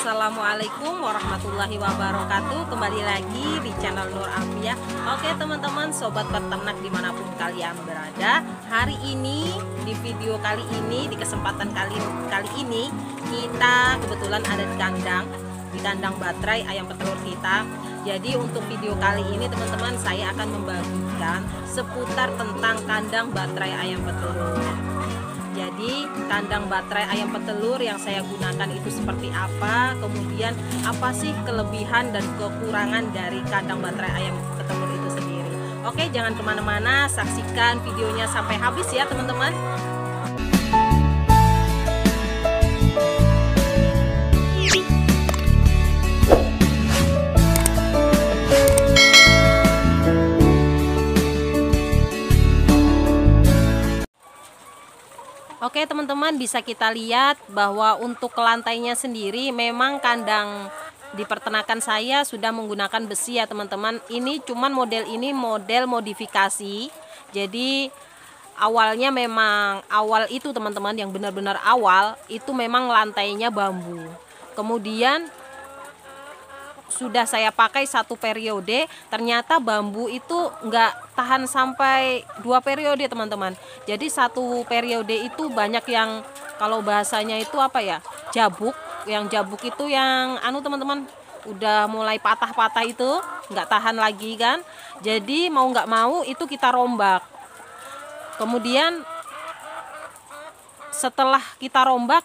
Assalamualaikum warahmatullahi wabarakatuh. Kembali lagi di channel Nur Afiah. Oke teman-teman, sobat peternak dimanapun kalian berada, hari ini di video kali ini, di kesempatan kali ini, kita kebetulan ada di kandang baterai ayam petelur kita. Jadi untuk video kali ini teman-teman, saya akan membagikan seputar tentang kandang baterai ayam petelur. Jadi kandang baterai ayam petelur yang saya gunakan itu seperti apa, kemudian apa sih kelebihan dan kekurangan dari kandang baterai ayam petelur itu sendiri. Oke, jangan kemana-mana, saksikan videonya sampai habis ya teman-teman. Oke teman-teman, bisa kita lihat bahwa untuk lantainya sendiri memang kandang di peternakan saya sudah menggunakan besi ya teman-teman. Ini cuman model ini model modifikasi. Jadi awalnya memang awal itu teman-teman, yang benar-benar awal itu memang lantainya bambu. Kemudian sudah saya pakai satu periode, ternyata bambu itu nggak tahan sampai 2 periode teman-teman. Jadi satu periode itu banyak yang, kalau bahasanya itu apa ya, jabuk. Yang jabuk itu yang teman-teman udah mulai patah-patah itu, nggak tahan lagi kan. Jadi mau nggak mau itu kita rombak. Kemudian setelah kita rombak,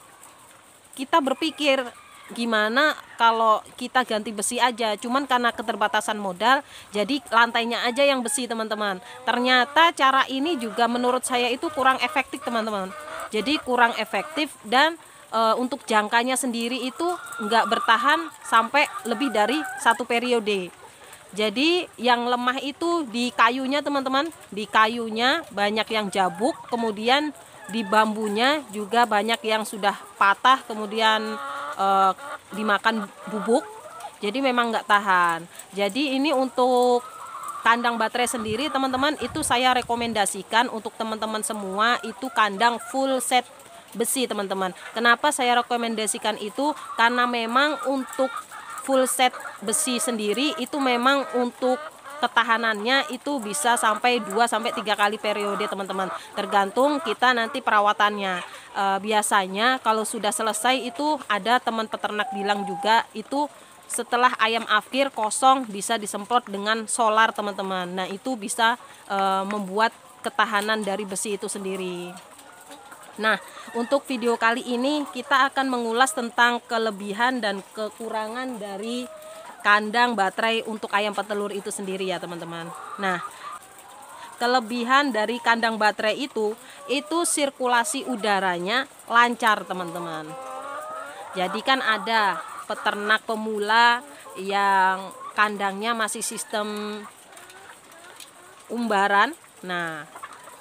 kita berpikir gimana kalau kita ganti besi aja, cuman karena keterbatasan modal jadi lantainya aja yang besi teman-teman. Ternyata cara ini juga menurut saya itu kurang efektif teman-teman. Jadi kurang efektif dan untuk jangkanya sendiri itu nggak bertahan sampai lebih dari satu periode. Jadi yang lemah itu di kayunya teman-teman, di kayunya banyak yang jabuk, kemudian di bambunya juga banyak yang sudah patah, kemudian dimakan bubuk, jadi memang nggak tahan. Jadi ini untuk kandang baterai sendiri teman-teman, itu saya rekomendasikan untuk teman-teman semua itu kandang full set besi teman-teman. Kenapa saya rekomendasikan itu? Karena memang untuk full set besi sendiri itu memang untuk ketahanannya itu bisa sampai 2-3 kali periode teman-teman, tergantung kita nanti perawatannya. Biasanya kalau sudah selesai itu ada teman peternak bilang juga itu setelah ayam afkir kosong bisa disemprot dengan solar teman-teman. Nah itu bisa membuat ketahanan dari besi itu sendiri. Nah untuk video kali ini kita akan mengulas tentang kelebihan dan kekurangan dari kandang baterai untuk ayam petelur itu sendiri ya teman-teman. Nah kelebihan dari kandang baterai itu sirkulasi udaranya lancar teman-teman. Jadi kan ada peternak pemula yang kandangnya masih sistem umbaran. Nah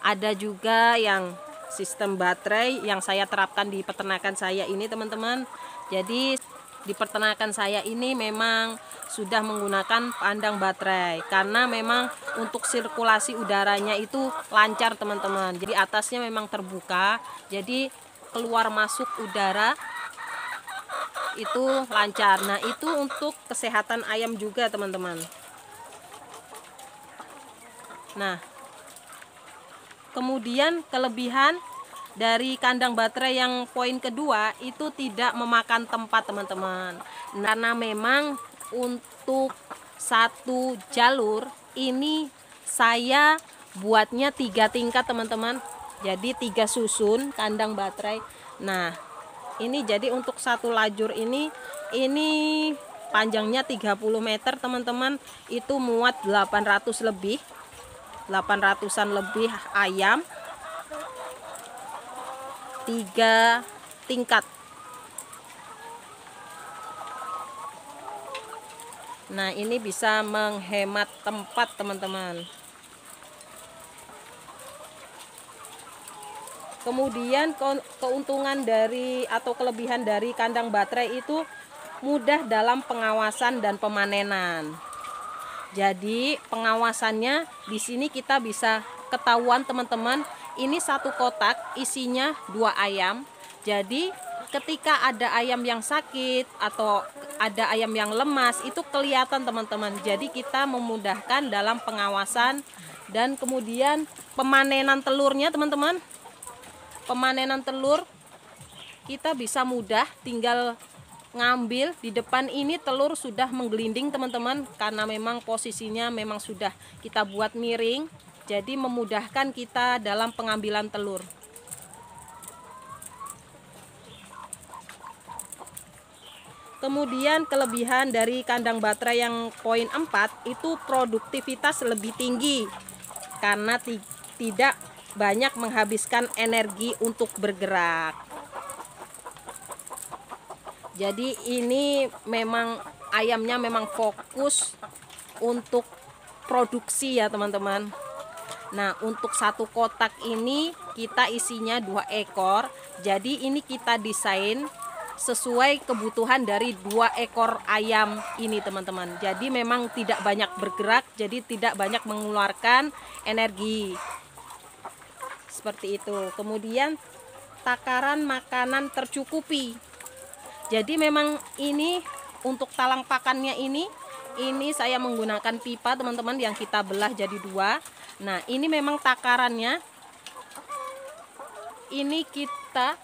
ada juga yang sistem baterai yang saya terapkan di peternakan saya ini teman-teman. Jadi di peternakan saya ini memang sudah menggunakan kandang baterai karena memang untuk sirkulasi udaranya itu lancar teman-teman. Jadi atasnya memang terbuka, jadi keluar masuk udara itu lancar. Nah itu untuk kesehatan ayam juga teman-teman. Nah kemudian kelebihan dari kandang baterai yang poin kedua itu tidak memakan tempat teman-teman. Karena memang untuk satu jalur ini saya buatnya 3 tingkat teman-teman. Jadi 3 susun kandang baterai. Nah ini jadi untuk satu lajur ini panjangnya 30 meter teman-teman. Itu muat 800-an lebih ayam, 3 tingkat. Nah ini bisa menghemat tempat teman-teman. Kemudian keuntungan dari atau kelebihan dari kandang baterai itu mudah dalam pengawasan dan pemanenan. Jadi pengawasannya di sini kita bisa ketahuan teman-teman, ini satu kotak isinya 2 ayam. Jadi ketika ada ayam yang sakit atau ada ayam yang lemas, itu kelihatan teman-teman. Jadi kita memudahkan dalam pengawasan dan kemudian pemanenan telurnya teman-teman. Pemanenan telur kita bisa mudah, tinggal ngambil. Di depan ini telur sudah menggelinding teman-teman, karena memang posisinya memang sudah kita buat miring, jadi memudahkan kita dalam pengambilan telur. Kemudian kelebihan dari kandang baterai yang poin 4 itu produktivitas lebih tinggi karena tidak banyak menghabiskan energi untuk bergerak. Jadi ini memang ayamnya memang fokus untuk produksi ya teman-teman. Nah, untuk satu kotak ini kita isinya 2 ekor. Jadi ini kita desain sesuai kebutuhan dari 2 ekor ayam ini teman-teman. Jadi memang tidak banyak bergerak, jadi tidak banyak mengeluarkan energi. Seperti itu. Kemudian takaran makanan tercukupi. Jadi memang ini untuk talang pakannya ini saya menggunakan pipa teman-teman yang kita belah jadi 2. Nah, ini memang takarannya ini kita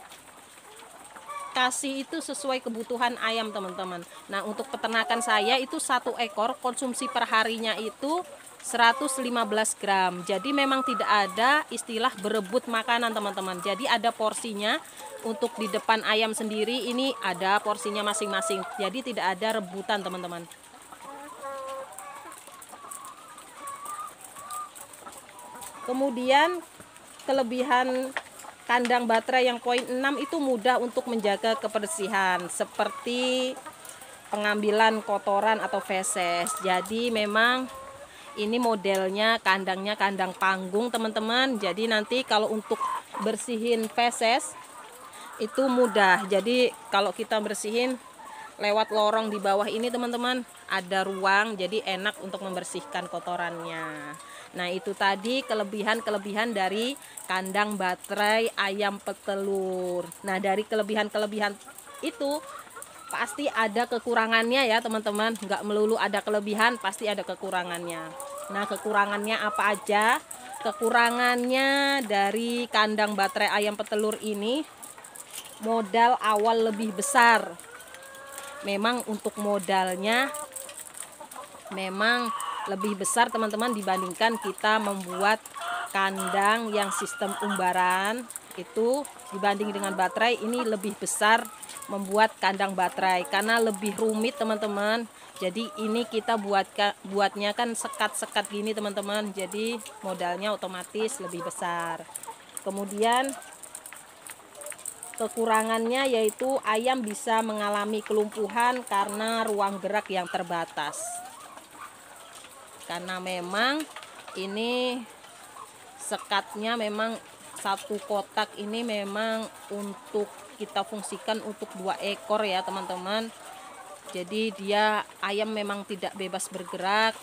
kasih itu sesuai kebutuhan ayam teman-teman. Nah, untuk peternakan saya itu 1 ekor konsumsi per harinya itu 115 gram. Jadi memang tidak ada istilah berebut makanan teman-teman. Jadi ada porsinya. Untuk di depan ayam sendiri ini ada porsinya masing-masing. Jadi tidak ada rebutan teman-teman. Kemudian kelebihan kandang baterai yang poin 6 itu mudah untuk menjaga kebersihan, seperti pengambilan kotoran atau feses. Jadi memang ini modelnya kandangnya kandang panggung teman-teman. Jadi nanti kalau untuk bersihin feses itu mudah. Jadi kalau kita bersihin lewat lorong di bawah ini teman-teman ada ruang, jadi enak untuk membersihkan kotorannya. Nah, itu tadi kelebihan-kelebihan dari kandang baterai ayam petelur. Nah, dari kelebihan-kelebihan itu pasti ada kekurangannya ya teman-teman. Nggak melulu ada kelebihan, pasti ada kekurangannya. Nah, kekurangannya apa aja? Kekurangannya dari kandang baterai ayam petelur ini, modal awal lebih besar. Memang untuk modalnya memang lebih besar teman-teman dibandingkan kita membuat kandang yang sistem umbaran. Itu dibanding dengan baterai ini lebih besar membuat kandang baterai karena lebih rumit teman-teman. Jadi ini kita buatnya kan sekat-sekat gini teman-teman, jadi modalnya otomatis lebih besar. Kemudian kekurangannya yaitu ayam bisa mengalami kelumpuhan karena ruang gerak yang terbatas. Karena memang ini sekatnya memang satu kotak ini memang untuk kita fungsikan untuk 2 ekor ya teman-teman. Jadi dia ayam memang tidak bebas bergerak.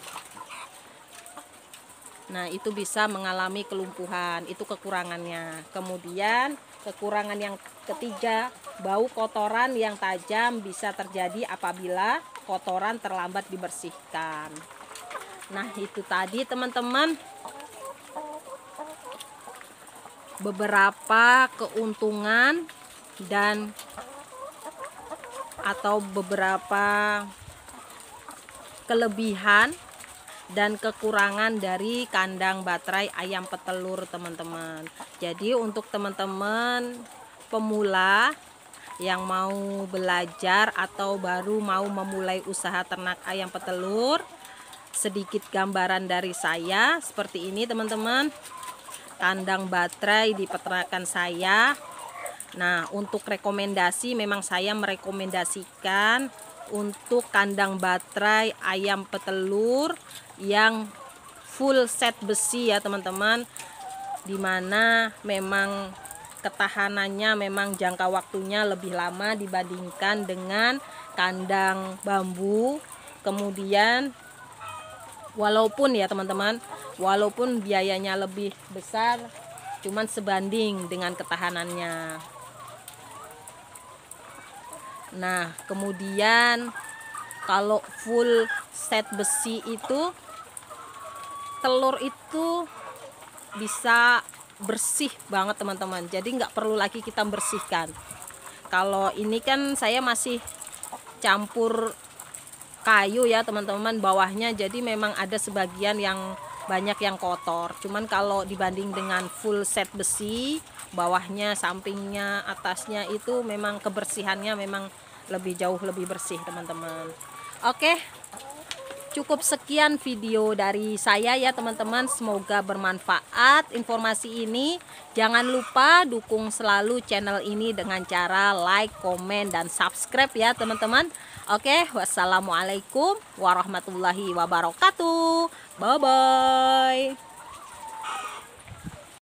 Nah, itu bisa mengalami kelumpuhan, itu kekurangannya. Kemudian kekurangan yang ketiga, bau kotoran yang tajam bisa terjadi apabila kotoran terlambat dibersihkan. Nah, itu tadi teman-teman beberapa keuntungan dan atau beberapa kelebihan dan kekurangan dari kandang baterai ayam petelur teman-teman. Jadi untuk teman-teman pemula yang mau belajar atau baru mau memulai usaha ternak ayam petelur, sedikit gambaran dari saya seperti ini teman-teman. Kandang baterai di peternakan saya. Nah, untuk rekomendasi memang saya merekomendasikan untuk kandang baterai ayam petelur yang full set besi ya teman-teman, dimana memang ketahanannya memang jangka waktunya lebih lama dibandingkan dengan kandang bambu. Kemudian walaupun ya teman-teman, walaupun biayanya lebih besar, cuman sebanding dengan ketahanannya. Nah, kemudian kalau full set besi itu telur itu bisa bersih banget teman-teman, jadi nggak perlu lagi kita bersihkan. Kalau ini kan saya masih campur kayu ya teman-teman bawahnya, jadi memang ada sebagian yang banyak yang kotor. Cuman kalau dibanding dengan full set besi, bawahnya, sampingnya, atasnya itu memang kebersihannya memang lebih jauh lebih bersih teman-teman. Oke, cukup sekian video dari saya ya teman-teman, semoga bermanfaat informasi ini. Jangan lupa dukung selalu channel ini dengan cara like, komen, dan subscribe ya teman-teman. Oke, wassalamualaikum warahmatullahi wabarakatuh. Bye bye.